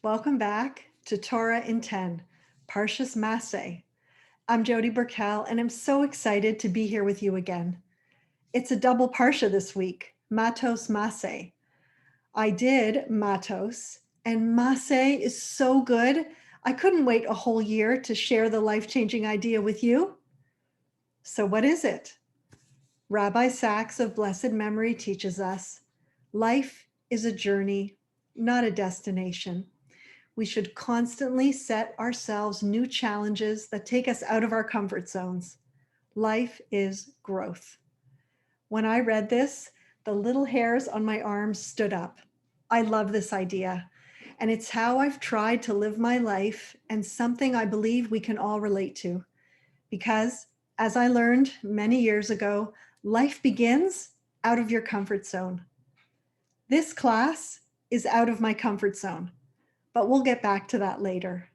Welcome back to Torah in 10, Parshas Masei. I'm Jody Burkell, and I'm so excited to be here with you again. It's a double Parsha this week, Matos Masei. I did Matos, and Masei is so good, I couldn't wait a whole year to share the life-changing idea with you. So what is it? Rabbi Sacks of blessed memory teaches us, life is a journey, not a destination. We should constantly set ourselves new challenges that take us out of our comfort zones. Life is growth. When I read this, the little hairs on my arms stood up. I love this idea, and it's how I've tried to live my life and something I believe we can all relate to. Because, as I learned many years ago, life begins out of your comfort zone. This class is out of my comfort zone. But we'll get back to that later.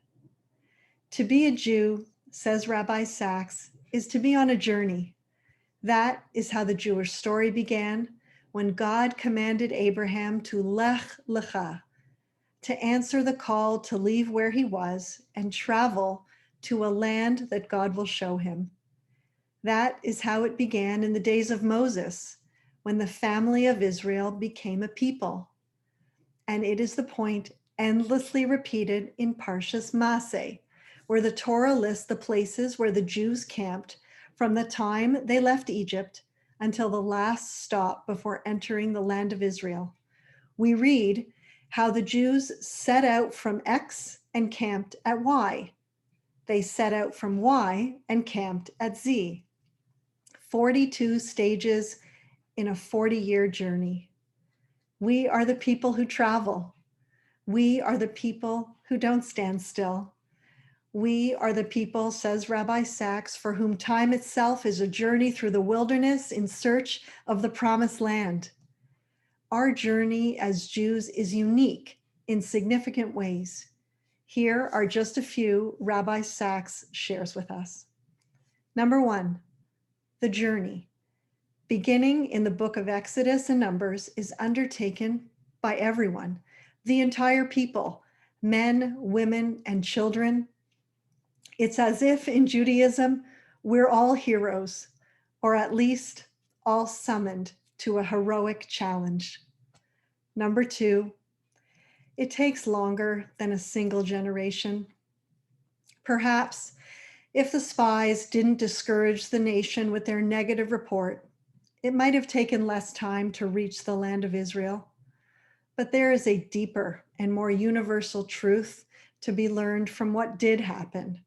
To be a Jew, says Rabbi Sacks, is to be on a journey. That is how the Jewish story began when God commanded Abraham to lech lecha, to answer the call to leave where he was and travel to a land that God will show him. That is how it began in the days of Moses, when the family of Israel became a people. And it is the point endlessly repeated in Parshas Masei, where the Torah lists the places where the Jews camped from the time they left Egypt until the last stop before entering the land of Israel. We read how the Jews set out from X and camped at Y. They set out from Y and camped at Z. 42 stages in a 40-year journey. We are the people who travel. We are the people who don't stand still. We are the people, says Rabbi Sacks, for whom time itself is a journey through the wilderness in search of the promised land. Our journey as Jews is unique in significant ways. Here are just a few Rabbi Sacks shares with us. Number one, the journey, beginning in the book of Exodus and Numbers, is undertaken by everyone. The entire people, men, women, and children. It's as if in Judaism, we're all heroes, or at least all summoned to a heroic challenge. Number two, it takes longer than a single generation. Perhaps if the spies didn't discourage the nation with their negative report, it might have taken less time to reach the land of Israel. But there is a deeper and more universal truth to be learned from what did happen,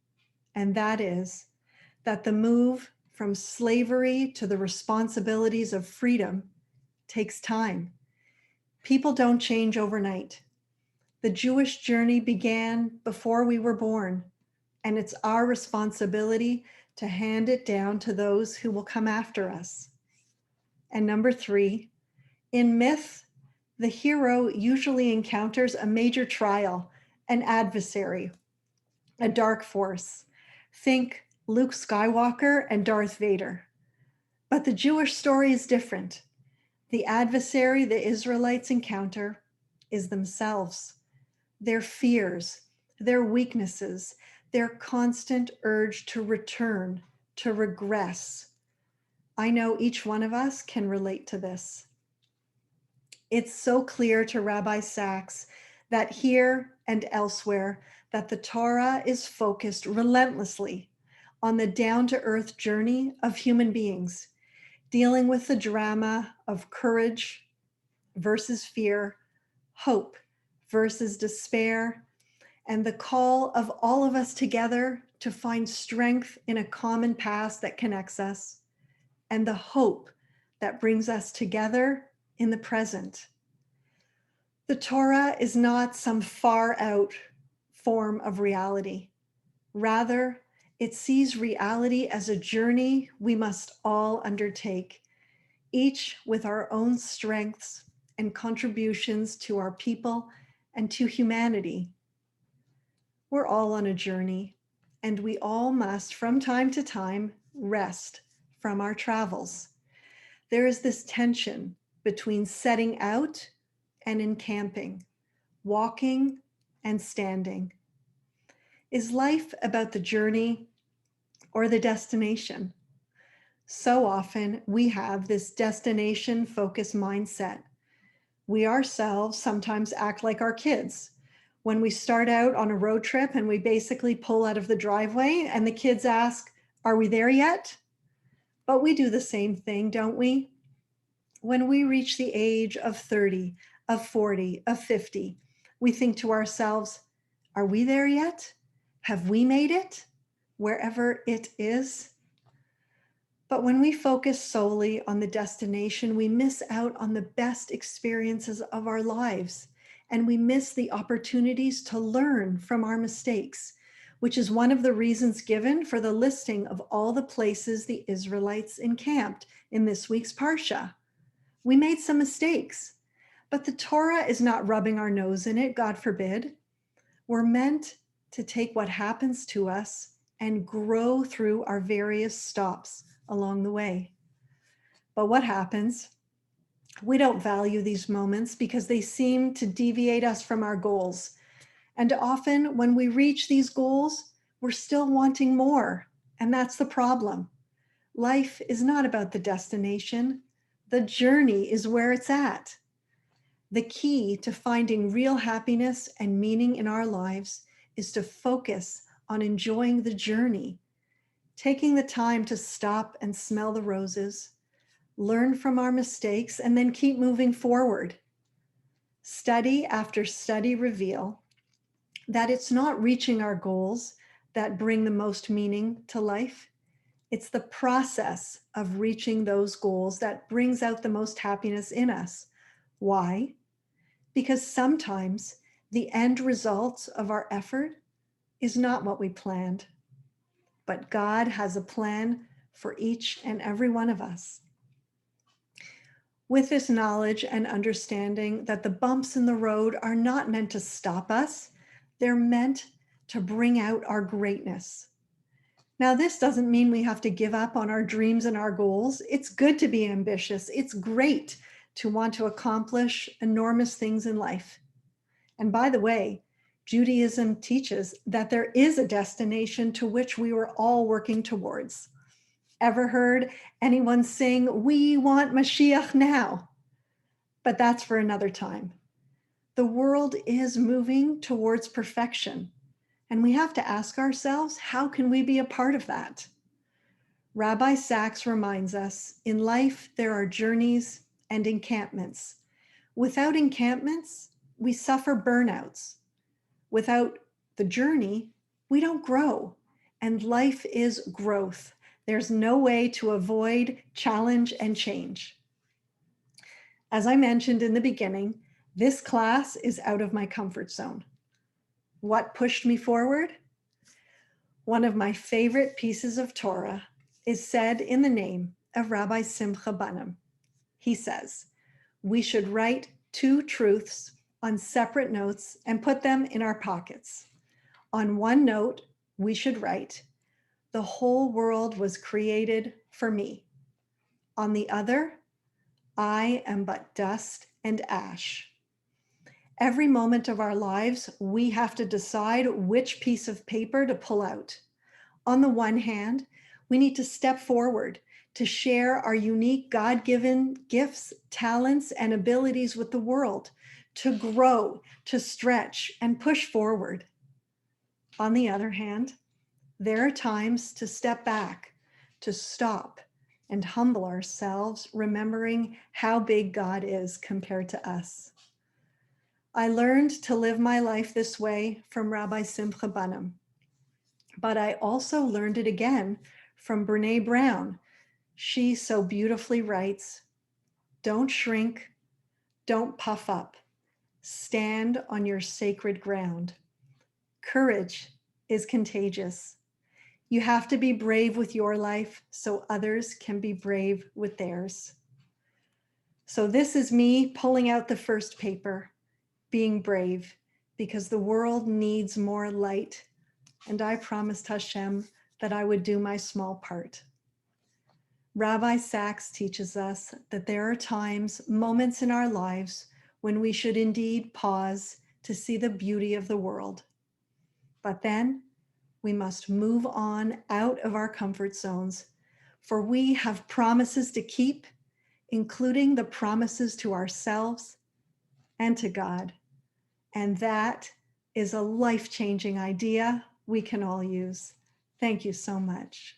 and that is that the move from slavery to the responsibilities of freedom takes time. People don't change overnight. The Jewish journey began before we were born, and it's our responsibility to hand it down to those who will come after us. And number three, in myth, the hero usually encounters a major trial, an adversary, a dark force. Think Luke Skywalker and Darth Vader. But the Jewish story is different. The adversary the Israelites encounter is themselves, their fears, their weaknesses, their constant urge to return, to regress. I know each one of us can relate to this. It's so clear to Rabbi Sacks that here and elsewhere that the Torah is focused relentlessly on the down-to-earth journey of human beings, dealing with the drama of courage versus fear, hope versus despair, and the call of all of us together to find strength in a common past that connects us, and the hope that brings us together in the present. The Torah is not some far out form of reality. Rather, it sees reality as a journey we must all undertake, each with our own strengths and contributions to our people and to humanity. We're all on a journey, and we all must, from time to time, rest from our travels. There is this tension between setting out and encamping, walking and standing. Is life about the journey or the destination? So often we have this destination-focused mindset. We ourselves sometimes act like our kids. When we start out on a road trip and we basically pull out of the driveway and the kids ask, "Are we there yet?" But we do the same thing, don't we? When we reach the age of 30, of 40, of 50, we think to ourselves, "Are we there yet? Have we made it? Wherever it is?" But when we focus solely on the destination, we miss out on the best experiences of our lives, and we miss the opportunities to learn from our mistakes, which is one of the reasons given for the listing of all the places the Israelites encamped in this week's Parsha. We made some mistakes, but the Torah is not rubbing our nose in it, God forbid. We're meant to take what happens to us and grow through our various stops along the way. But what happens? We don't value these moments because they seem to deviate us from our goals. And often when we reach these goals, we're still wanting more. And that's the problem. Life is not about the destination. The journey is where it's at. The key to finding real happiness and meaning in our lives is to focus on enjoying the journey, taking the time to stop and smell the roses, learn from our mistakes, and then keep moving forward. Study after study reveal that it's not reaching our goals that bring the most meaning to life. It's the process of reaching those goals that brings out the most happiness in us. Why? Because sometimes the end result of our effort is not what we planned. But God has a plan for each and every one of us. With this knowledge and understanding that the bumps in the road are not meant to stop us, they're meant to bring out our greatness. Now, this doesn't mean we have to give up on our dreams and our goals. It's good to be ambitious. It's great to want to accomplish enormous things in life. And by the way, Judaism teaches that there is a destination to which we were all working towards. Ever heard anyone sing, "We want Mashiach now"? But that's for another time. The world is moving towards perfection, and we have to ask ourselves, how can we be a part of that? Rabbi Sacks reminds us, in life there are journeys and encampments. Without encampments, we suffer burnouts. Without the journey, we don't grow, and life is growth. There's no way to avoid challenge and change. As I mentioned in the beginning, this class is out of my comfort zone. What pushed me forward? One of my favorite pieces of Torah is said in the name of Rabbi Simcha Bunim. He says, we should write 2 truths on separate notes and put them in our pockets. On one note, we should write, the whole world was created for me. On the other, I am but dust and ash. Every moment of our lives, we have to decide which piece of paper to pull out. On the one hand, we need to step forward to share our unique God-given gifts, talents, and abilities with the world, to grow, to stretch, and push forward. On the other hand, there are times to step back, to stop, and humble ourselves, remembering how big God is compared to us. I learned to live my life this way from Rabbi Simcha Bunim, but I also learned it again from Brene Brown. She so beautifully writes, don't shrink, don't puff up, stand on your sacred ground. Courage is contagious. You have to be brave with your life so others can be brave with theirs. So this is me pulling out the first paper, being brave, because the world needs more light. And I promised Hashem that I would do my small part. Rabbi Sacks teaches us that there are times, moments in our lives when we should indeed pause, to see the beauty of the world. But then we must move on out of our comfort zones, for we have promises to keep, including the promises to ourselves and to God. And that is a life-changing idea we can all use. Thank you so much.